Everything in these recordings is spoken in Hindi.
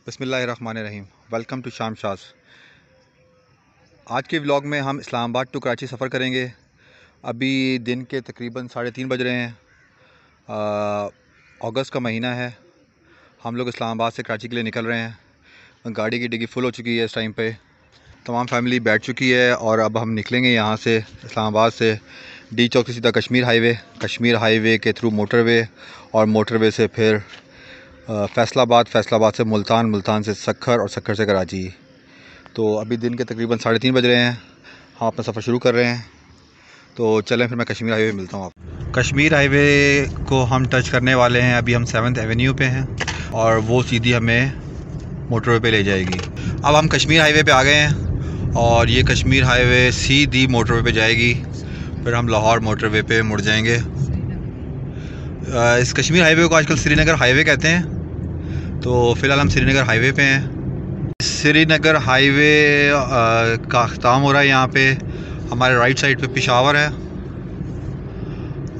बिस्मिल्लाहिर्रहमानिर्रहीम। वेलकम टू शाम शाज़। आज के व्लॉग में हम इस्लामाबाद टू कराची सफ़र करेंगे। अभी दिन के तकरीबन 3:30 बज रहे हैं। अगस्त का महीना है। हम लोग इस्लामाबाद से कराची के लिए निकल रहे हैं। गाड़ी की डिग्गी फुल हो चुकी है। इस टाइम पे तमाम फैमिली बैठ चुकी है और अब हम निकलेंगे यहाँ से इस्लामाबाद से डी चौक से सीधा कश्मीर हाईवे के थ्रू मोटरवे और मोटरवे से फिर फैसलाबाद से मुल्तान से सक्खर और सक्खर से कराची। तो अभी दिन के तकरीबन 3:30 बज रहे हैं। हम अपना सफ़र शुरू कर रहे हैं। तो चलें फिर मैं कश्मीर हाईवे मिलता हूँ आपको। कश्मीर हाईवे को हम टच करने वाले हैं। अभी हम 7th एवेन्यू पे हैं और वो सीधी हमें मोटरवे पे ले जाएगी। अब हम कश्मीर हाईवे पे आ गए हैं और ये कश्मीर हाईवे सीधी मोटरवे पे जाएगी। फिर हम लाहौर मोटरवे पे मुड़ जाएंगे। इस कश्मीर हाईवे को आजकल श्रीनगर हाईवे कहते हैं। तो फ़िलहाल हम श्रीनगर हाईवे पे हैं। श्रीनगर हाईवे का अख्ताम हो रहा है। यहाँ पे हमारे राइट साइड पे पेशावर है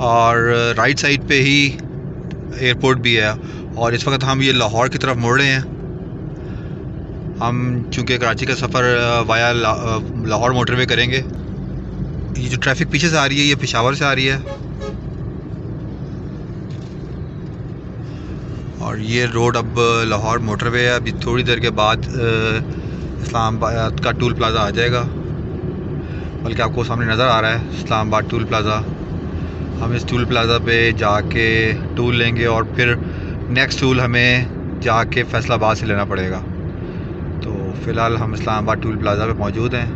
और राइट साइड पे ही एयरपोर्ट भी है। और इस वक्त हम ये लाहौर की तरफ मुड़ रहे हैं। हम चूँकि कराची का सफ़र वाया लाहौर मोटरवे करेंगे। ये जो ट्रैफिक पीछे से आ रही है ये पेशावर से आ रही है और ये रोड अब लाहौर मोटरवे है। अभी थोड़ी देर के बाद इस्लामाबाद का टूल प्लाज़ा आ जाएगा। बल्कि आपको सामने नज़र आ रहा है इस्लामाबाद टूल प्लाज़ा। हम इस टूल प्लाज़ा पे जाके टूल लेंगे और फिर नेक्स्ट टूल हमें जाके फैसलाबाद से लेना पड़ेगा। तो फ़िलहाल हम इस्लामाबाद टूल प्लाज़ा पे मौजूद हैं।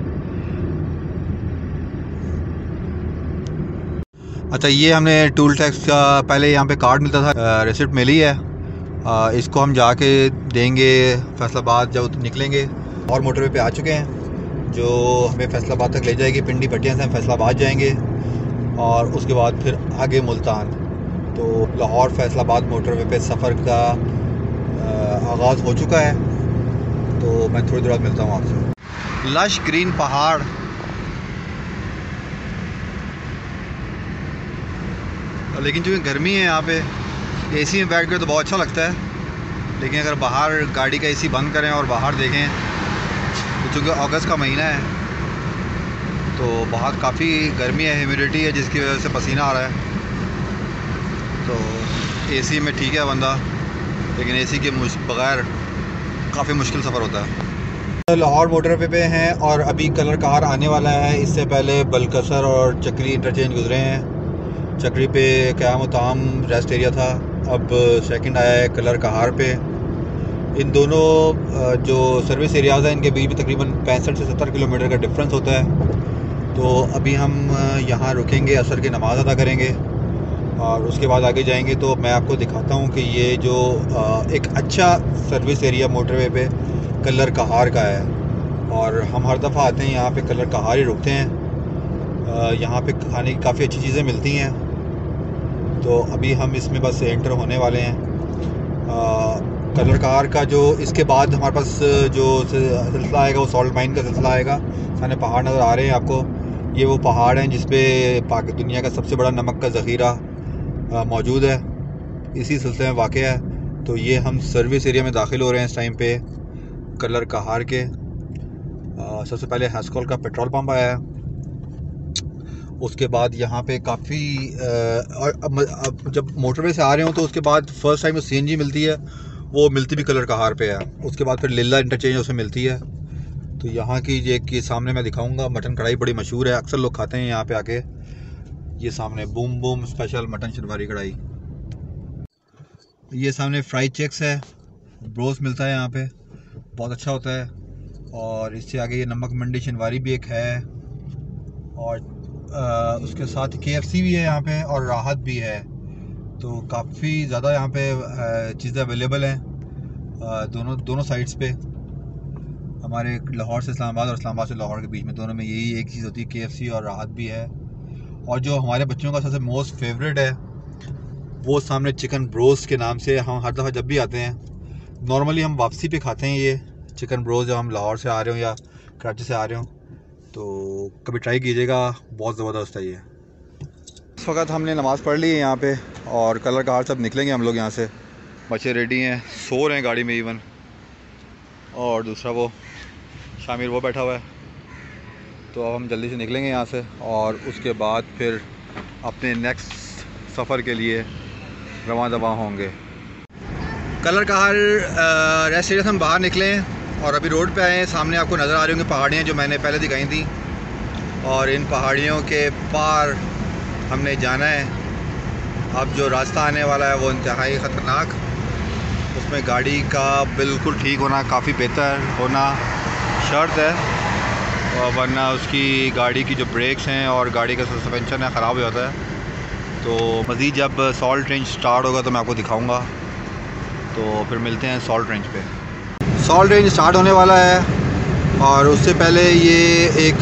अच्छा, ये हमने टूल टैक्स का पहले यहाँ पे कार्ड मिलता था, रिसिप्ट मिली है। इसको हम जाके देंगे फैसलाबाद जब निकलेंगे। और मोटरवे पे आ चुके हैं जो हमें फैसलाबाद तक ले जाएगी। पिंडी पट्टियाँ से हम फैसलाबाद जाएंगे और उसके बाद फिर आगे मुल्तान। तो लाहौर फैसलाबाद मोटरवे पे सफ़र का आगाज़ हो चुका है। तो मैं थोड़ी देर बाद मिलता हूँ आपसे। लश ग्रीन पहाड़, लेकिन जो गर्मी है यहाँ पे एसी में बैठ कर तो बहुत अच्छा लगता है। लेकिन अगर बाहर गाड़ी का एसी बंद करें और बाहर देखें तो चूँकि अगस्त का महीना है तो बाहर काफ़ी गर्मी है, ह्यूमिडिटी है जिसकी वजह से पसीना आ रहा है। तो एसी में ठीक है बंदा, लेकिन एसी के बग़ैर काफ़ी मुश्किल सफ़र होता है। लाहौर मोटरवे पे हैं और अभी कलर कार आने वाला है। इससे पहले बलकसर और चक्री इंटरचेंज गुजरे हैं। चक्री पे क़याम रेस्ट एरिया था, अब सेकंड आया है कलर कहार पे। इन दोनों जो सर्विस एरियाज़ हैं इनके बीच में तकरीबन 65 से 70 किलोमीटर का डिफरेंस होता है। तो अभी हम यहाँ रुकेंगे, असर की नमाज़ अदा करेंगे और उसके बाद आगे जाएंगे। तो मैं आपको दिखाता हूँ कि ये जो एक अच्छा सर्विस एरिया मोटरवे पे कलर कहार का है और हम हर दफ़ा आते हैं यहाँ पे कलर कहार ही रुकते हैं। यहाँ पे खाने की काफ़ी अच्छी चीज़ें मिलती हैं। तो अभी हम इसमें बस एंटर होने वाले हैं। कलर कार का जो इसके बाद हमारे पास जो सिलसिला आएगा वो सॉल्ट माइन का सिलसिला आएगा। सामने पहाड़ नज़र आ रहे हैं आपको, ये वो पहाड़ हैं जिस पे दुनिया का सबसे बड़ा नमक का ज़ख़ीरा मौजूद है, इसी सिलसिले में वाक़ है। तो ये हम सर्विस एरिया में दाखिल हो रहे हैं इस टाइम पे कलर कहार के। सबसे पहले हैस्कॉल का पेट्रोल पंप आया है। उसके बाद यहाँ पे काफ़ी और जब मोटरवे से आ रहे हो तो उसके बाद फ़र्स्ट टाइम जो CNG मिलती है वो मिलती भी कलर कहार पे है। उसके बाद फिर लिल्ला इंटरचेंज उसमें मिलती है। तो यहाँ की ये कि सामने मैं दिखाऊंगा मटन कढ़ाई बड़ी मशहूर है, अक्सर लोग खाते हैं यहाँ पे आके। ये सामने बूम बूम स्पेशल मटन शनवारी कढ़ाई। ये सामने फ्राई चिक्स है, ब्रोस मिलता है यहाँ पे, बहुत अच्छा होता है। और इससे आगे ये नमक मंडी शनवारी भी एक है और उसके साथ KFC भी है यहाँ पे और राहत भी है। तो काफ़ी ज़्यादा यहाँ पे चीज़ें अवेलेबल हैं दोनों साइड्स पे। हमारे लाहौर से इस्लामाबाद और इस्लामाबाद से लाहौर के बीच में दोनों में यही एक चीज़ होती है, KFC और राहत भी है। और जो हमारे बच्चों का सबसे मोस्ट फेवरेट है वो सामने चिकन ब्रोस के नाम से हम हर दफ़ा जब भी आते हैं, नॉर्मली हम वापसी पे खाते हैं ये चिकन ब्रोस। जब हम लाहौर से आ रहे हो या कराची से आ रहे हो तो कभी ट्राई कीजिएगा, बहुत ज़बरदस्त है ये। इस वक्त हमने नमाज़ पढ़ ली है यहाँ पे और कलर कहार सब निकलेंगे हम लोग यहाँ से। बच्चे रेडी हैं, सो रहे हैं गाड़ी में इवन। और दूसरा वो शामिर वो बैठा हुआ है। तो अब हम जल्दी से निकलेंगे यहाँ से और उसके बाद फिर अपने नेक्स्ट सफ़र के लिए रवां दवा होंगे। कलर कहार रेस्ट एरिया से हम बाहर निकले हैं और अभी रोड पे आए हैं। सामने आपको नज़र आ रही होंगी पहाड़ियाँ जो मैंने पहले दिखाई थी, और इन पहाड़ियों के पार हमने जाना है। अब जो रास्ता आने वाला है वो इंतहाई ख़तरनाक, उसमें गाड़ी का बिल्कुल ठीक होना, काफ़ी बेहतर होना शर्त है, और वरना उसकी गाड़ी की जो ब्रेक्स हैं और गाड़ी का सस्पेंशन है ख़राब हो जाता है। तो मज़ीद जब सॉल्ट रेंज स्टार्ट होगा तो मैं आपको दिखाऊंगा। तो फिर मिलते हैं सॉल्ट रेंज पे। सॉल्ट रेंज स्टार्ट होने वाला है और उससे पहले ये एक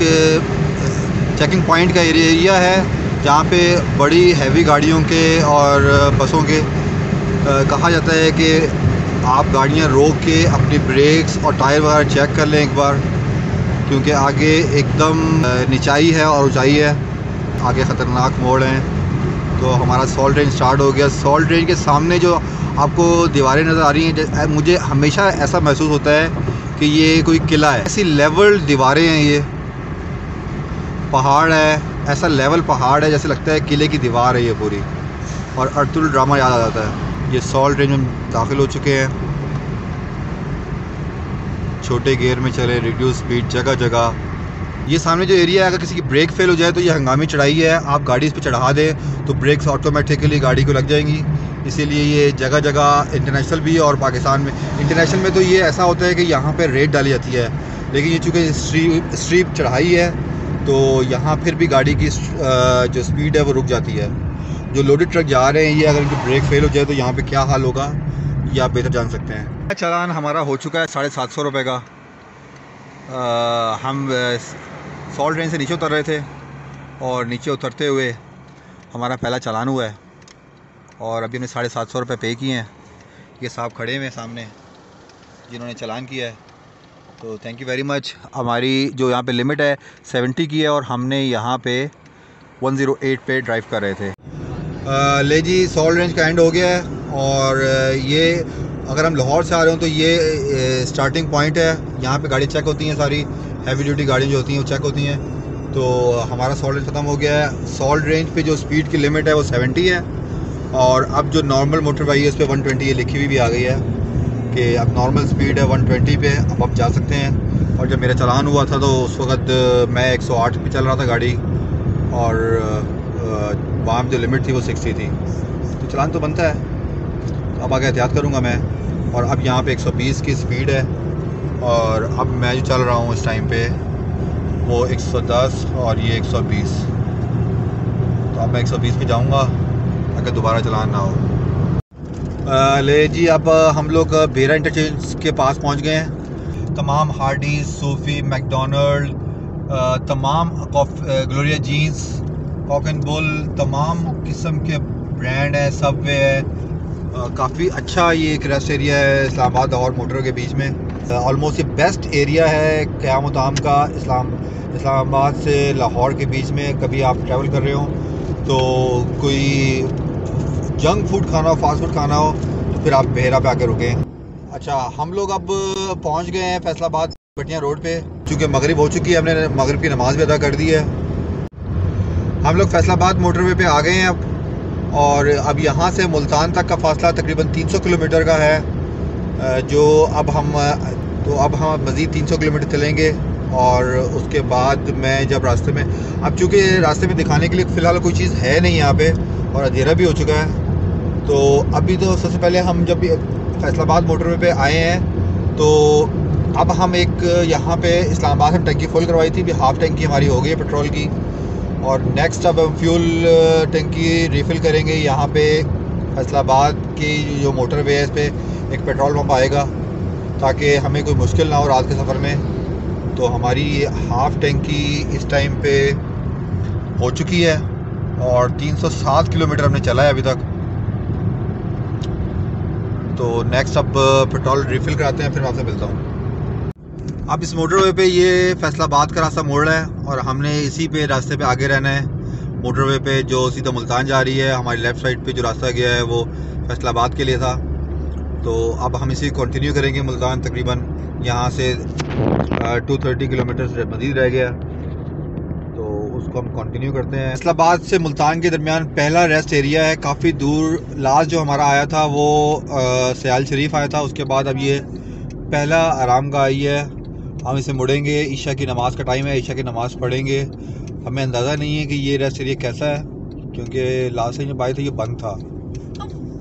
चेकिंग पॉइंट का एरिया है जहाँ पे बड़ी हैवी गाड़ियों के और बसों के कहा जाता है कि आप गाड़ियाँ रोक के अपनी ब्रेक्स और टायर वगैरह चेक कर लें एक बार, क्योंकि आगे एकदम निचाई है और ऊंचाई है, आगे ख़तरनाक मोड़ हैं। तो हमारा सॉल्ट रेंज स्टार्ट हो गया। सॉल्ट रेंज के सामने जो आपको दीवारें नज़र आ रही हैं, मुझे हमेशा ऐसा महसूस होता है कि ये कोई किला है। ऐसी लेवल दीवारें हैं, ये पहाड़ है, ऐसा लेवल पहाड़ है जैसे लगता है किले की दीवार है ये पूरी, और अर्तुल ड्रामा याद आ जाता है। ये सॉल्ट रेंज में दाखिल हो चुके हैं। छोटे गियर में चले, रिड्यूस स्पीड जगह जगह। ये सामने जो एरिया है, अगर किसी की ब्रेक फेल हो जाए तो ये हंगामी चढ़ाई है, आप गाड़ी इस पर चढ़ा दें तो ब्रेक्स ऑटोमेटिकली गाड़ी को लग जाएंगी। इसीलिए ये जगह जगह इंटरनेशनल भी है और पाकिस्तान में। इंटरनेशनल में तो ये ऐसा होता है कि यहाँ पे रेट डाली जाती है, लेकिन ये चूँकि स्ट्रीप चढ़ाई है तो यहाँ फिर भी गाड़ी की जो स्पीड है वो रुक जाती है। जो लोडेड ट्रक जा रहे हैं, ये अगर इनकी ब्रेक फेल हो जाए तो यहाँ पे क्या हाल होगा ये आप बेहतर जान सकते हैं। चालान हमारा हो चुका है 750 रुपये का। हम सॉल्ट रेंज से नीचे उतर रहे थे और नीचे उतरते हुए हमारा पहला चालान हुआ है और अभी हमने 750 रुपये पे किए हैं। ये साहब खड़े हुए हैं सामने जिन्होंने चालान किया है, तो थैंक यू वेरी मच। हमारी जो यहाँ पे लिमिट है 70 की है और हमने यहाँ पे 108 पे ड्राइव कर रहे थे। ले जी, सॉल्ट रेंज का एंड हो गया है और ये अगर हम लाहौर से आ रहे हो तो ये स्टार्टिंग पॉइंट है। यहाँ पे गाड़ी चेक होती हैं, सारी हैवी ड्यूटी गाड़ियाँ जो होती हैं वो चेक होती हैं। तो हमारा सॉल्ट रेंज ख़त्म हो गया है। सॉल्ट रेंज पे जो स्पीड की लिमिट है वो 70 है और अब जो नॉर्मल मोटर बाइक है उस पर 120 लिखी हुई भी आ गई है कि अब नॉर्मल स्पीड है 120 पे अब आप जा सकते हैं। और जब मेरा चालान हुआ था तो उस वक्त मैं 108 पे चल रहा था गाड़ी और वहाँ जो लिमिट थी वो 60 थी। तो चालान तो बनता है, अब आगे एहतियात करूँगा मैं। और अब यहाँ पे 120 की स्पीड है और अब मैं जो चल रहा हूँ इस टाइम पे वो 110 और ये 120। तो अब मैं 120 पे जाऊँगा अगर दोबारा चलान ना हो। ले जी, अब हम लोग बेरा इंटरचेंज के पास पहुँच गए हैं। तमाम हार्डीज, सूफी, मैकडोनल्ड, तमाम Gloria Jean's, Cock and Bull, तमाम किस्म के ब्रांड हैं, सबवे है। काफ़ी अच्छा ये एक रेस्ट एरिया है इस्लामाबाद और मोटरों के बीच में। ऑलमोस्ट ये बेस्ट एरिया है क़याम ताम का। इस्लामाबाद से लाहौर के बीच में कभी आप ट्रैवल कर रहे हो तो कोई जंक फूड खाना हो, फास्ट फूड खाना हो तो फिर आप बेहरा पे आके रुकें। अच्छा, हम लोग अब पहुंच गए हैं फैसलाबाद भटियां रोड पे। चूँकि मगरिब हो चुकी है, हमने मगरिब की नमाज़ भी अदा कर दी है। हम लोग फैसलाबाद मोटरवे पे आ गए हैं अब, और अब यहाँ से मुल्तान तक का फासला तकरीबन 300 किलोमीटर का है। जो अब हम मज़ीद 300 किलोमीटर चलेंगे और उसके बाद मैं जब रास्ते में, अब चूँकि रास्ते में दिखाने के लिए फ़िलहाल कोई चीज़ है नहीं यहाँ पे और अंधेरा भी हो चुका है, तो अभी तो सबसे पहले हम जब फैसलाबाद मोटरवे पे आए हैं तो अब हम एक यहाँ पे इस्लामाबाद हम टंकी फुल करवाई थी, अभी हाफ़ टंकी हमारी हो गई है पेट्रोल की, और नेक्स्ट अब हम फ्यूल टंकी रिफ़िल करेंगे यहाँ पे फैसलाबाद की जो मोटरवे है इस पर एक पेट्रोल पंप आएगा ताकि हमें कोई मुश्किल ना हो रात के सफ़र में। तो हमारी हाफ़ टंकी इस टाइम पे हो चुकी है और 307 किलोमीटर हमने चला है अभी तक। तो नेक्स्ट अब पेट्रोल रिफ़िल कराते हैं, फिर मैं आपसे मिलता हूँ। अब इस मोटरवे पे ये फैसलाबाद का रास्ता मोड़ है और हमने इसी पे रास्ते पे आगे रहना है। मोटरवे पे जो सीधा मुल्तान जा रही है, हमारी लेफ़्ट साइड पे जो रास्ता गया है वो फैसलाबाद के लिए था। तो अब हम इसी कंटिन्यू करेंगे मुल्तान। तकरीबन यहाँ से 230 किलोमीटर मज़ीद रह गया, तो उसको हम कंटिन्यू करते हैं। फैसलाबाद से मुल्तान के दरमियान पहला रेस्ट एरिया है, काफ़ी दूर। लास्ट जो हमारा आया था वो सयाल शरीफ आया था, उसके बाद अब ये पहला आराम गाह आई है। हम इसे मुड़ेंगे, ईशा की नमाज़ का टाइम है, ईशा की नमाज़ पढ़ेंगे। हमें अंदाज़ा नहीं है कि ये रेस्ट एरिया कैसा है, क्योंकि लास्ट टाइम जब आए थे ये बंद था।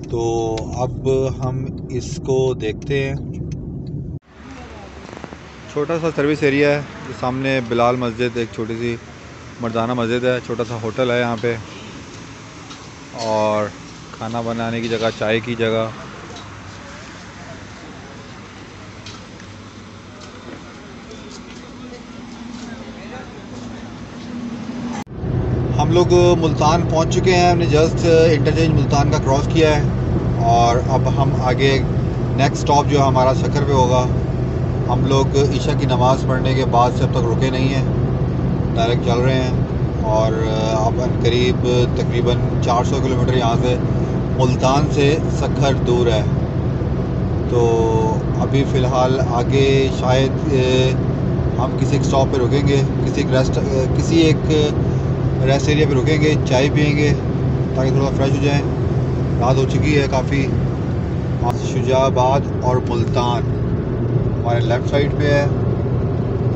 तो अब हम इसको देखते हैं। छोटा सा सर्विस एरिया है, जो सामने बिलाल मस्जिद, एक छोटी सी मर्दाना मस्जिद है, छोटा सा होटल है यहाँ पे, और खाना बनाने की जगह, चाय की जगह। हम लोग मुल्तान पहुँच चुके हैं, हमने जस्ट इंटरचेंज मुल्तान का क्रॉस किया है, और अब हम आगे नेक्स्ट स्टॉप जो हमारा सखर पे होगा। हम लोग ईशा की नमाज़ पढ़ने के बाद से अब तक रुके नहीं हैं, डायरेक्ट चल रहे हैं। और अब करीब तकरीबन 400 किलोमीटर यहाँ से मुल्तान से सखर दूर है। तो अभी फ़िलहाल आगे शायद हम किसी एक स्टॉप पे रुकेंगे, किसी एक रेस्ट एरिया पे रुकेंगे, चाय पियेंगे ताकि थोड़ा फ्रेश हो जाएं। रात हो चुकी है काफ़ी। शुजाबाद और मुल्तान हमारे लेफ़्ट साइड पे है,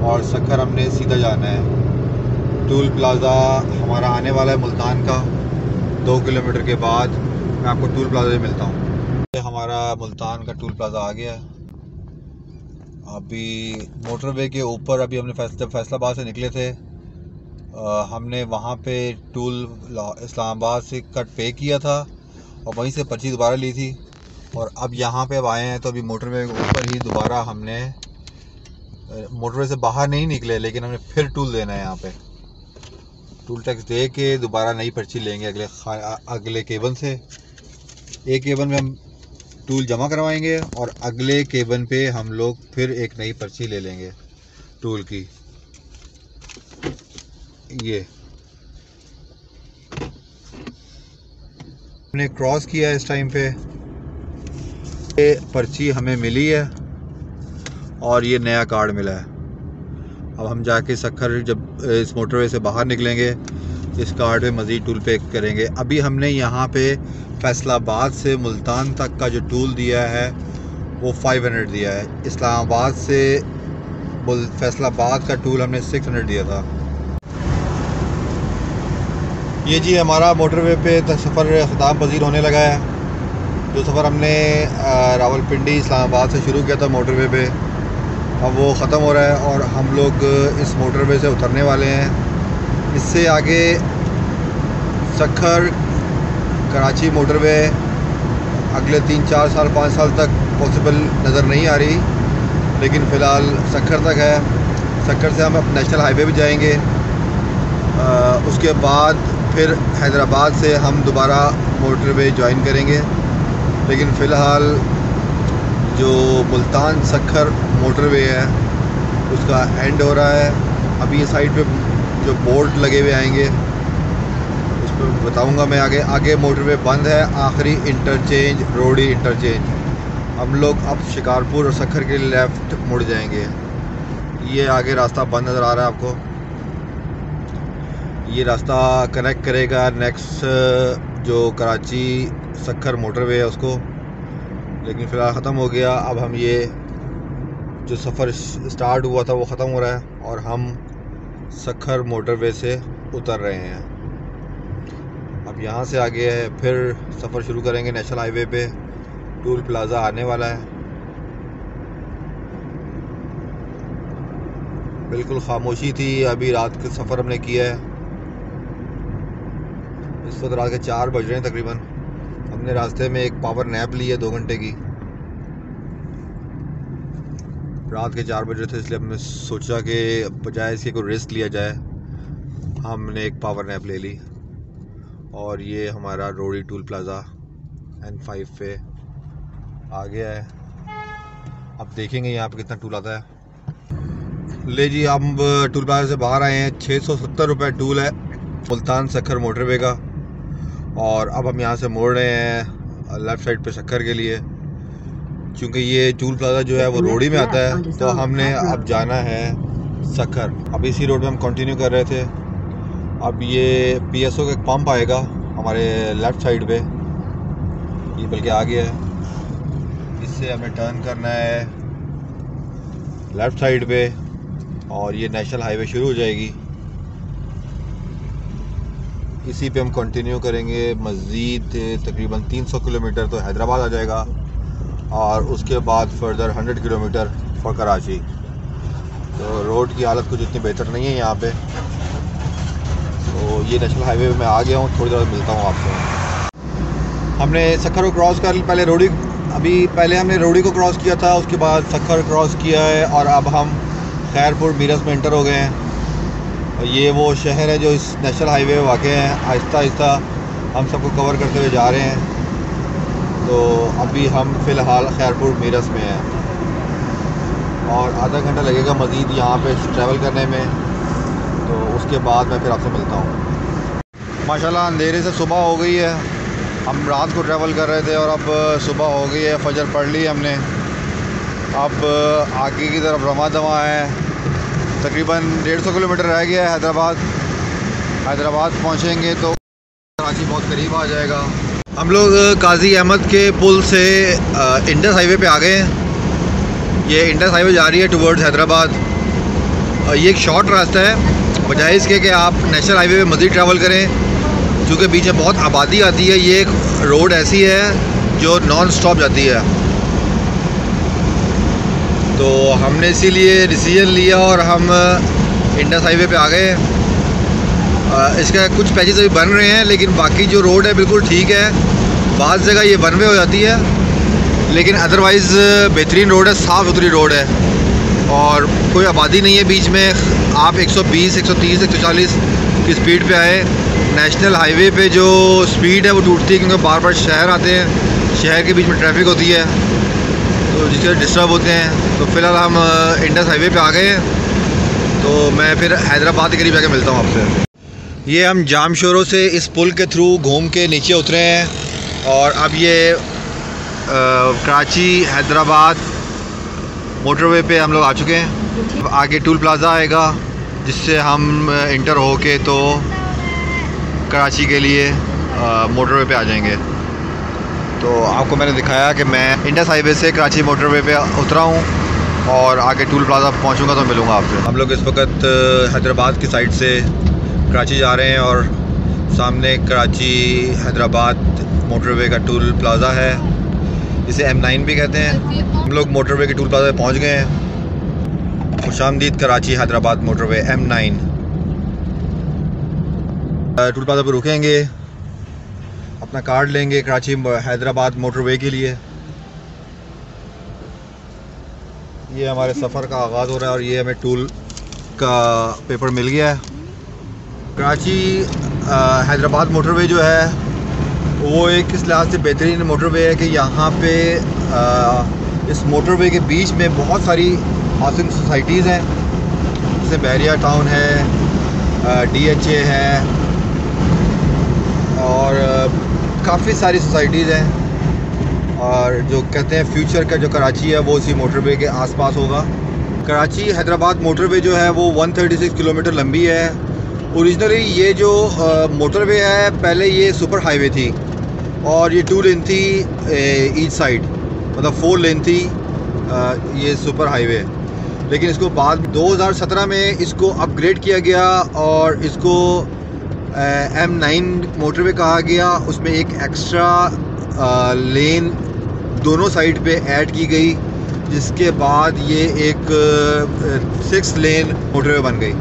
और सखर हमने सीधा जाना है। टूल प्लाज़ा हमारा आने वाला है मुल्तान का। 2 किलोमीटर के बाद मैं आपको टूल प्लाज़ा से मिलता हूँ। हमारा मुल्तान का टूल प्लाज़ा आ गया है। अभी मोटरवे के ऊपर अभी हमने फैसलाबाद से निकले थे, हमने वहाँ पे टूल इस्लामाबाद से कट पे किया था और वहीं से पर्ची दोबारा ली थी, और अब यहाँ पे अब आए हैं। तो अभी मोटरवे के ऊपर ही दोबारा हमने, मोटरवे से बाहर नहीं निकले, लेकिन हमने फिर टूल देना है। यहाँ पे टूल टैक्स दे के दोबारा नई पर्ची लेंगे अगले केबन से। एक केबन में हम टूल जमा करवाएंगे और अगले केबन पे हम लोग फिर एक नई पर्ची ले लेंगे टूल की। ये हमने क्रॉस किया है इस टाइम पे, ये पर्ची हमें मिली है और ये नया कार्ड मिला है। अब हम जाके सखर जब इस मोटरवे से बाहर निकलेंगे, इस कार्ड पे मज़ीद टूल पे करेंगे। अभी हमने यहाँ पे फैसलाबाद से मुल्तान तक का जो टूल दिया है वो 500 दिया है। इस्लामाबाद से फैसलाबाद का टूल हमने 600 दिया था। ये जी हमारा मोटरवे पे सफ़र ख़त्म पजीर होने लगा है। जो सफ़र हमने रावलपिंडी इस्लामाबाद से शुरू किया था मोटरवे पे, अब वो ख़त्म हो रहा है और हम लोग इस मोटरवे से उतरने वाले हैं। इससे आगे सखर कराची मोटरवे अगले 3-4 साल 5 साल तक पॉसिबल नज़र नहीं आ रही, लेकिन फ़िलहाल सखर तक है। सखर से हम अब नेशनल हाईवे भी जाएंगे। उसके बाद फिर हैदराबाद से हम दोबारा मोटरवे ज्वाइन करेंगे, लेकिन फ़िलहाल जो मुल्तान सखर मोटरवे है उसका एंड हो रहा है। अभी ये साइड पे जो बोर्ड लगे हुए आएंगे उस पर बताऊंगा मैं आगे मोटरवे बंद है, आखिरी इंटरचेंज रोडी इंटरचेंज। हम लोग अब शिकारपुर और सखर के लेफ़्ट मुड़ जाएंगे। ये आगे रास्ता बंद नज़र आ रहा है आपको। ये रास्ता कनेक्ट करेगा नेक्स्ट जो कराची सखर मोटरवे है उसको, लेकिन फ़िलहाल ख़त्म हो गया। अब हम ये जो सफ़र स्टार्ट हुआ था वो ख़त्म हो रहा है और हम सखर मोटरवे से उतर रहे हैं। अब यहाँ से आगे है फिर सफ़र शुरू करेंगे नेशनल हाईवे पे। टूल प्लाज़ा आने वाला है। बिल्कुल खामोशी थी। अभी रात का सफ़र हमने किया है। इस वक्त रात के 4 बज रहे हैं तकरीबन। हमने रास्ते में एक पावर नैप ली है 2 घंटे की। रात के 4 बज रहे थे, इसलिए हमने सोचा कि बजाय इसके कोई रिस्क लिया जाए, हमने एक पावर नैप ले ली। और ये हमारा रोडी टूल प्लाज़ा N5 पे आ गया है। अब देखेंगे यहाँ पे कितना टूल आता है। ले जी, हम टूल प्लाज़ा से बाहर आए हैं। 670 रुपये टूल है मुल्तान सखर मोटरवे का। और अब हम यहाँ से मोड़ रहे हैं लेफ़्ट साइड पे सखर के लिए। क्योंकि ये टूल प्लाजा जो है वो रोड ही में आता है। तो हमने अब जाना है सखर। अब इसी रोड में हम कंटिन्यू कर रहे थे। अब ये PSO का एक पंप आएगा हमारे लेफ़्ट साइड पे, ये बल्कि आ गया है। इससे हमें टर्न करना है लेफ़्ट साइड पे और ये नेशनल हाईवे शुरू हो जाएगी। इसी पे हम कंटिन्यू करेंगे मज़ीद तकरीबन 300 किलोमीटर तो हैदराबाद आ जाएगा और उसके बाद फर्दर 100 किलोमीटर फॉर कराची। तो रोड की हालत कुछ इतनी बेहतर नहीं है यहाँ पे। तो ये नेशनल हाईवे में आ गया हूँ, थोड़ी देर मिलता हूँ आपसे। हमने सखर को क्रॉस कर पहले रोडी, अभी पहले हमने रोडी को क्रॉस किया था, उसके बाद सखर क्रॉस किया है और अब हम खैरपुर मीरस में एंटर हो गए हैं। ये वो शहर है जो इस नेशनल हाईवे में वाक़ है। आहिस्ता आहिस्ता हम सबको कवर करते हुए जा रहे हैं। तो अभी हम फ़िलहाल खैरपुर मीरस में हैं और आधा घंटा लगेगा मज़ीद यहाँ पे ट्रैवल करने में। तो उसके बाद मैं फिर आपसे मिलता हूँ। माशाल्लाह अंधेरे से सुबह हो गई है। हम रात को ट्रैवल कर रहे थे और अब सुबह हो गई है, फजर पढ़ ली हमने। अब आगे की तरफ रवा दवा है। तकरीबन 150 किलोमीटर रह गया है हैदराबाद पहुँचेंगे तो कराची बहुत करीब आ जाएगा। हम लोग काजी अहमद के पुल से इंडस हाईवे पे आ गए हैं। ये इंडस हाईवे जा रही है टुवर्ड्स हैदराबाद। ये एक शॉर्ट रास्ता है, बजाय इसके कि आप नेशनल हाईवे पे मज़ीद ट्रैवल करें, क्योंकि बीच में बहुत आबादी आती है। ये एक रोड ऐसी है जो नॉन स्टॉप जाती है। तो हमने इसीलिए डिसीजन लिया और हम इंडस हाईवे पे आ गए। इसका कुछ पैचेस अभी बन रहे हैं, लेकिन बाकी जो रोड है बिल्कुल ठीक है। बाज़ जगह ये वन वे हो जाती है, लेकिन अदरवाइज़ बेहतरीन रोड है, साफ़ सुथरी रोड है और कोई आबादी नहीं है बीच में। आप 120, 130, 140 की स्पीड पे आए। नेशनल हाईवे पे जो स्पीड है वो टूटती है, क्योंकि बार बार शहर आते हैं, शहर के बीच में ट्रैफिक होती है तो जिससे डिस्टर्ब होते हैं। तो फ़िलहाल हम इंडस हाईवे पे आ गए हैं। तो मैं फिर हैदराबाद के करीब जाके मिलता हूँ आपसे। ये हम जामशोरों से इस पुल के थ्रू घूम के नीचे उतरे हैं और अब ये कराची हैदराबाद मोटरवे पे हम लोग आ चुके हैं। आगे टूल प्लाज़ा आएगा जिससे हम इंटर हो के तो कराची के लिए मोटरवे पे आ जाएंगे। तो आपको मैंने दिखाया कि मैं इंडस हाईवे से कराची मोटरवे पे उतरा हूँ और आगे टूल प्लाज़ा पहुँचूँगा तो मिलूँगा आपसे। हम लोग इस वक्त हैदराबाद की साइड से कराची जा रहे हैं और सामने कराची हैदराबाद मोटरवे का टूल प्लाज़ा है, जिसे M9 भी कहते हैं। हम लोग मोटरवे के टूल प्लाज़ा पहुँच गए हैं। खुशामदीद Karachi Hyderabad motorway M9। Toll plaza पर रुकेंगे, अपना कार्ड लेंगे कराची हैदराबाद मोटरवे के लिए। ये हमारे सफ़र का आगाज़ हो रहा है और ये हमें टूल का पेपर मिल गया है। कराची हैदराबाद मोटरवे जो है वो एक इस लिहाज से बेहतरीन मोटरवे है कि यहाँ पे इस मोटरवे के बीच में बहुत सारी हाउसिंग सोसाइटीज़ हैं, जैसे बहरिया टाउन है, DHA है और काफ़ी सारी सोसाइटीज़ हैं। और जो कहते हैं फ्यूचर का जो कराची है वो इसी मोटरवे के आसपास होगा। कराची हैदराबाद मोटरवे जो है वो 136 किलोमीटर लंबी है। ओरिजिनली ये जो मोटरवे है पहले ये सुपर हाईवे थी और ये 2 लेन थी ईच साइड, मतलब 4 लेन थी ये सुपर हाईवे। लेकिन इसको बाद 2017 में इसको अपग्रेड किया गया और इसको M9 मोटरवे कहा गया। उसमें एक एक्स्ट्रा लेन दोनों साइड पे ऐड की गई, जिसके बाद ये एक 6 लेन मोटरवे बन गई।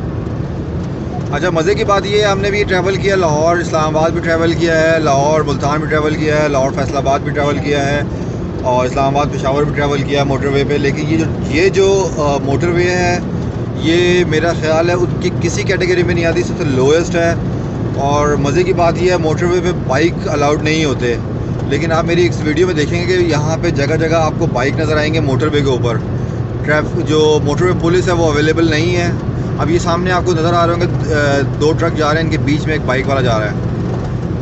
अच्छा, मज़े की बात ये है हमने भी ट्रैवल किया, लाहौर इस्लामाबाद भी ट्रैवल किया है, लाहौर मुल्तान भी ट्रैवल किया है, लाहौर फैसलाबाद भी ट्रैवल किया है और इस्लामाबाद पेशावर भी ट्रैवल किया मोटरवे पे। लेकिन ये जो मोटरवे है ये मेरा ख़्याल है उसकी किसी कैटेगरी में नहीं आती, सबसे लोएस्ट है। और मज़े की बात यह है मोटरवे पे बाइक अलाउड नहीं होते, लेकिन आप मेरी इस वीडियो में देखेंगे कि यहाँ पे जगह जगह आपको बाइक नज़र आएंगे मोटरवे के ऊपर। जो मोटरवे पुलिस है वो अवेलेबल नहीं है। अब ये सामने आपको नज़र आ रहे होंगे 2 ट्रक जा रहे हैं, इनके बीच में एक बाइक वाला जा रहा है।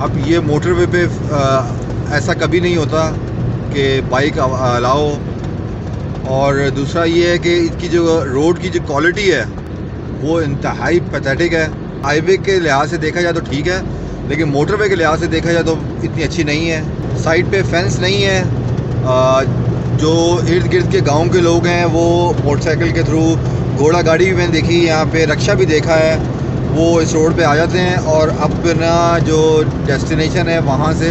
अब ये मोटरवे पे ऐसा कभी नहीं होता कि बाइक अलाओ और दूसरा ये है कि इसकी जो रोड की जो क्वालिटी है वो इंतहाई पैथेटिक है। हाईवे के लिहाज से देखा जाए तो ठीक है, लेकिन मोटरवे के लिहाज से देखा जाए तो इतनी अच्छी नहीं है। साइड पे फेंस नहीं है। जो इर्द गिर्द के गांव के लोग हैं वो मोटरसाइकिल के थ्रू, घोड़ा गाड़ी भी मैंने देखी, यहाँ पे रक्षा भी देखा है, वो इस रोड पे आ जाते हैं और अपना जो डेस्टिनेशन है वहाँ से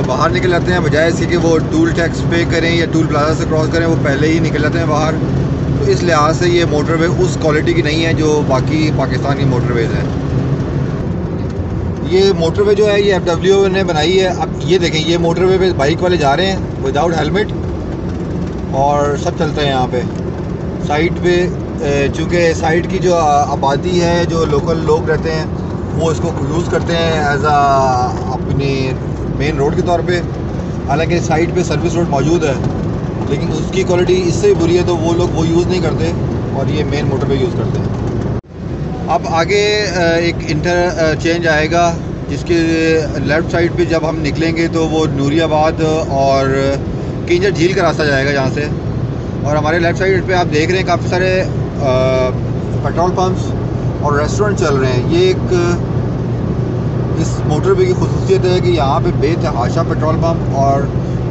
बाहर निकल जाते हैं, बजाय इसके कि वो टूल टैक्स पे करें या टूल प्लाजा से क्रॉस करें, वो पहले ही निकल जाते हैं बाहर। तो इस लिहाज से ये मोटरवे उस क्वालिटी की नहीं है जो बाकी पाकिस्तान की मोटरवेज़ हैं। ये मोटरवे जो है ये FWO ने बनाई है। अब ये देखें, ये मोटरवे पे बाइक वाले जा रहे हैं विदाउट हेलमेट और सब चलते हैं यहाँ पे साइड पे। चूँकि साइड की जो आबादी है, जो लोकल लोग रहते हैं, वो इसको यूज़ करते हैं एज अपनी मेन रोड के तौर पे। हालांकि साइड पे सर्विस रोड मौजूद है, लेकिन उसकी क्वालिटी इससे भी बुरी है, तो वो लोग वो यूज़ नहीं करते और ये मेन मोटरवे यूज़ करते हैं। अब आगे एक इंटरचेंज आएगा, जिसके लेफ़्ट साइड पे जब हम निकलेंगे तो वो नूरियाबाद और किंजर झील का रास्ता जाएगा जहाँ से। और हमारे लेफ़्ट साइड पे आप देख रहे हैं काफ़ी सारे पेट्रोल पंप्स और रेस्टोरेंट चल रहे हैं। ये एक इस मोटरवे की खुसूसियत है कि यहाँ पे बेतहाशा पेट्रोल पंप और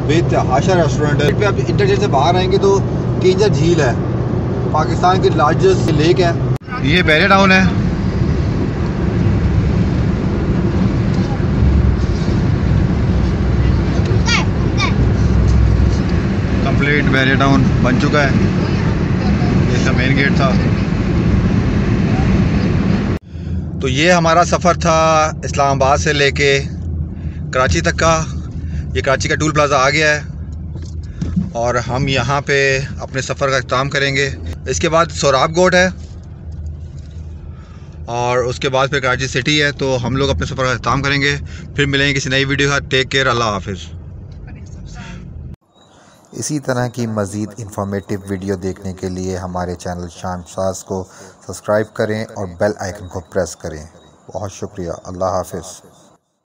बेतहाशा रेस्टोरेंट है। पे आप इंटरचेंज से बाहर आएंगे तो किंजर झील है, पाकिस्तान की लार्जेस्ट लेक है। ये बैरिया टाउन है। कंप्लीट बैरिया टाउन बन चुका है। ये सब मेन गेट था। तो ये हमारा सफ़र था इस्लामाबाद से लेके कराची तक का। ये कराची का टूल प्लाज़ा आ गया है और हम यहाँ पे अपने सफ़र का इख्तिताम करेंगे। इसके बाद सोराब गोट है और उसके बाद फिर कराची सिटी है। तो हम लोग अपने सफ़र का इख्तिताम करेंगे। फिर मिलेंगे किसी नई वीडियो का। टेक केयर, अल्लाह हाफिज़। इसी तरह की मज़ीद इंफॉर्मेटिव वीडियो देखने के लिए हमारे चैनल शामसाज को सब्सक्राइब करें और बेल आइकन को प्रेस करें। बहुत शुक्रिया। अल्लाह हाफिज़।